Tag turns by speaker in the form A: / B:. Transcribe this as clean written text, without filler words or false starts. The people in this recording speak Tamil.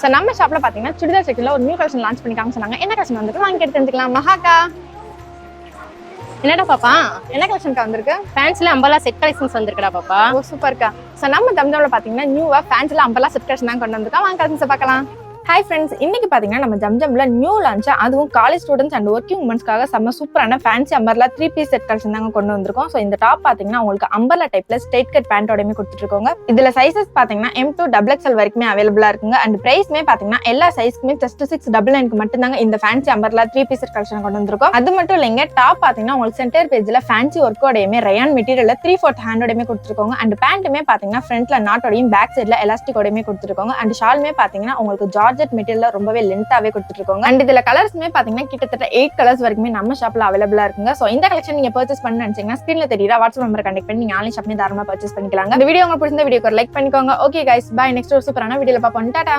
A: So, நம்ம ஷாப்ல பாத்தீங்கன்னா சுடிதார் செக்ஷன்ல ஒரு நியூ கலெக்ஷன் லான்ச் பண்ணிருக்காங்க சொன்னாங்க. என்ன கலெக்ஷன் வந்திருக்கு வாங்கி எடுத்து தெரிஞ்சுக்கலாம். மகாக்கா என்னடா பாப்பா, என்ன கலெக்ஷனுக்கு வந்திருக்கு?
B: ஃபேன்ஸ்ல அம்பலா செட் கலெக்ஷன்ஸ் வந்திருக்குடா பாப்பா.
A: ஓ சூப்பர்க்கா. ஸோ நம்ம ஜம்ஜம்ல பாத்தீங்கன்னா நியூவா ஃபேன்ஸ்ல அம்பலா செட் கலெக்ஷன் தான் கொண்டு வந்திருக்கோம். வாங்க கலெக்ஷன்ஸை பார்க்கலாம். ஹாய் ஃப்ரெண்ட்ஸ், இன்னைக்கு பாத்தீங்கன்னா நம்ம ஜம்ஜம்ல நியூ லான்ச், அதுவும் காலேஜ் ஸ்டூடெண்ட்ஸ் அண்ட் ஒர்க்கிங் உமன்ஸ்க்காக செம்ம சூப்பரான fancy umbrella 3-piece set collection தாங்க கொண்டு வந்திருக்கோம். ஸோ இந்த டாப் பாத்தீங்கன்னா உங்களுக்கு அம்பர்லா டைப்ல ஸ்ட்ரெயிட் கட் பேண்டோடமே கொடுத்துட்டு இருக்கோங்க. இதுல சைசஸ் பாத்தீங்கன்னா M2 XXL வரைக்குமே அவைலபிளா இருக்குங்க. அண்ட் பிரைஸ்மே பாத்தீங்கன்னா எல்லா சைஸ்க்குமே just 699 மட்டும் தாங்க இந்த fancy umbrella 3-piece set collection கொண்டு வந்திருக்கோம். அது மட்டும் இல்லைங்க, டாப் பாத்தீங்கன்னா உங்களுக்கு சென்டர் பேஜ்ல ஃபேன்சி ஒர்க்கோடையுமே ரயான் மெட்டீரியல்ல 3/4 ஹேண்டோடையுமே கொடுத்துருக்கோங்க. அண்ட் பேண்ட்டுமே பாத்தீங்கன்னா ஃப்ரண்ட்ல நாட்டோடையும் பேக் சைட்ல எலாஸ்டிக்கோடையுமே கொடுத்துருக்கோங்க. அண்ட் ஷால்மே பாத்தீங்கன்னா உங்களுக்கு ஜார்ஜெட் மெட்டீரியல்ல ரொம்பவே லென்த்தாவே கொடுத்துருக்கோங்க. அண்ட் இதுல கலர்ஸ்மே பாத்தீங்கன்னா கிட்டத்தட்ட 8 கலர்ஸ் வரைக்குமே நம்ம ஷாப்ல அவைலபிளா இருக்குங்க. சோ இந்த கலெக்ஷன் நீங்க பர்ச்சேஸ் பண்ண நினைச்சீங்கன்னா ஸ்கிரீன்ல தெரியுற வாட்ஸ்அப் நம்பர் கனெக்ட் பண்ணி நீங்க ஆன்லைன் ஷாப்ல தாராளமா பர்ச்சேஸ் பண்ணிக்கலாம். இந்த வீடியோ உங்களுக்கு பிடிச்சிருந்தா வீடியோக்கு லைக் பண்ணிக்கோங்க. Okay guys, by. நெக்ஸ்ட் ஒரு சூப்பரான வீடியோல பாப்போம். டாடா.